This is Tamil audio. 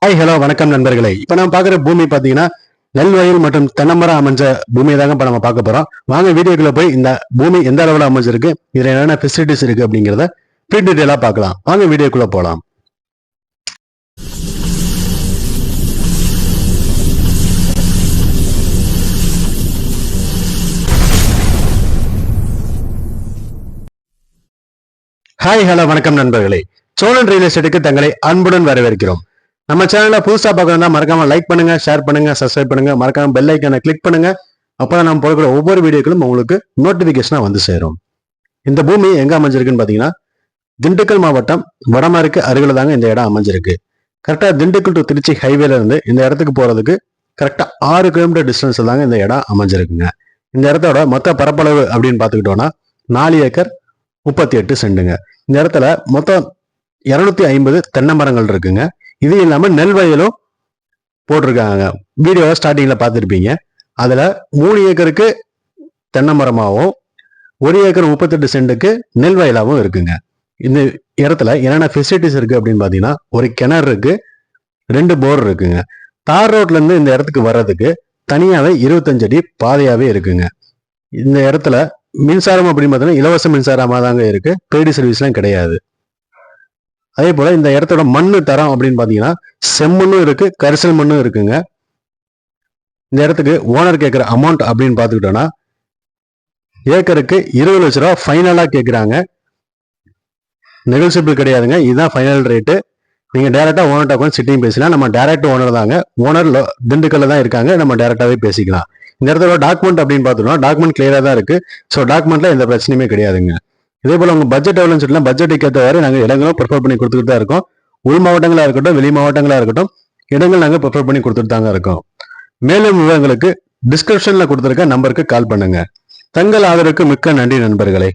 ஹாய் ஹலோ வணக்கம் நண்பர்களே. இப்ப நம்ம பாக்குற பூமி பாத்தீங்கன்னா நெல் வயல் மற்றும் தென்னமரம் அமைஞ்ச பூமியை தாங்க இப்ப நம்ம பார்க்க போறோம். வாங்க வீடியோக்குள்ள போய் இந்த பூமி எந்த அளவுல அமைஞ்சிருக்கு, இதுல என்னென்ன ஃபெசிலிட்டிஸ் இருக்கு அப்படிங்கிறத ப்ரீ டீடைலா பார்க்கலாம். வாங்க வீடியோக்குள்ள போலாம். ஹாய் ஹலோ வணக்கம் நண்பர்களே. சோழன் ரியல் எஸ்டேட்டுக்கு தங்களை அன்புடன் வரவேற்கிறோம். நம்ம சேனலை புதுசா பார்க்கறதா மறக்காம லைக் பண்ணுங்க, ஷேர் பண்ணுங்க, சப்ஸ்கிரைப் பண்ணுங்க, மறக்காம பெல் ஐக்கானை கிளிக் பண்ணுங்க. அப்பதான் நம்ம போடுற ஒவ்வொரு வீடியோக்களும் உங்களுக்கு நோட்டிபிகேஷனா வந்து சேரும். இந்த பூமி எங்க அமைஞ்சிருக்குன்னு பாத்தீங்கன்னா திண்டுக்கல் மாவட்டம் வடமேற்கு அருகில தாங்க இந்த இடம் அமைஞ்சிருக்கு. கரெக்டா திண்டுக்கல் டு திருச்சி ஹைவேல இருந்து இந்த இடத்துக்கு போறதுக்கு கரெக்டா 6 கிலோமீட்டர் டிஸ்டன்ஸ் தாங்க இந்த இடம் அமைஞ்சிருக்குங்க. இந்த இடத்தோட மொத்த பரப்பளவு அப்படின்னு பாத்துக்கிட்டோம்னா 4 ஏக்கர் 38 சென்டுங்க. இந்த இடத்துல மொத்தம் 250 தென்னை மரங்கள் இருக்குங்க. இது இல்லாம நெல் வயலும் போட்டிருக்காங்க. வீடியோவை ஸ்டார்டிங்ல பார்த்துருப்பீங்க. அதுல 3 ஏக்கருக்கு தென்னை மரமாகவும் 1 ஏக்கர் 38 சென்ட்டுக்கு நெல் வயலாகவும் இருக்குங்க. இந்த இடத்துல என்னென்ன ஃபெசிலிட்டிஸ் இருக்கு அப்படின்னு பாத்தீங்கன்னா ஒரு கிணறு இருக்கு, 2 போர் இருக்குங்க. தார் ரோட்ல இருந்து இந்த இடத்துக்கு வர்றதுக்கு தனியாவே 25 அடி பாதையாவே இருக்குங்க. இந்த இடத்துல மின்சாரம் அப்படின்னு பார்த்தீங்கன்னா இலவச மின்சாரமா தாங்க இருக்கு, பெய்டு சர்வீஸ்லாம் கிடையாது. அதே போல இந்த இடத்தோட மண்ணு தரம் அப்படின்னு பாத்தீங்கன்னா செம்மண்ணும் இருக்கு, கரிசல் மண்ணும் இருக்குங்க. இந்த இடத்துக்கு ஓனர் கேட்கிற அமௌண்ட் அப்படின்னு பாத்துக்கிட்டோம்னா ஏக்கருக்கு 20 லட்ச ரூபா ஃபைனலா கேட்கிறாங்க. நெகோசியபிள் கிடையாதுங்க, இதுதான் ஃபைனல் ரேட்டு. நீங்க டைரக்டா ஓனர்ட்ட உட்காந்து சிட்டிங் பேசலாம். நம்ம டைரக்ட் ஓனர் தாங்க, ஓனர் திண்டுக்கல்ல தான் இருக்காங்க, நம்ம டைரக்டாவே பேசிக்கலாம். இந்த இடத்தோட டாக்குமெண்ட் அப்படின்னு பார்த்தோம்னா டாக்குமெண்ட் கிளியரா தான் இருக்கு. ஸோ டாக்குமெண்ட்ல எந்த பிரச்சனையுமே கிடையாதுங்க. இதே போல உங்க பட்ஜெட் எவ்வளோன்னு சொல்லலாம், பட்ஜெட்டுக்கு ஏற்றவாறு நாங்கள் இடங்களும் ப்ரிஃபர் பண்ணி கொடுத்துட்டு தான் இருக்கோம். உள் மாவட்டங்களா இருக்கட்டும், வெளி மாவட்டங்களா இருக்கட்டும், இடங்கள் நாங்கள் ப்ரிஃபர் பண்ணி கொடுத்துட்டு தாங்க இருக்கோம். மேலும் விவரங்களுக்கு டிஸ்கிரிப்ஷன்ல கொடுத்துருக்க நம்பருக்கு கால் பண்ணுங்க. தங்கள் ஆதரவுக்கு மிக்க நன்றி நண்பர்களே.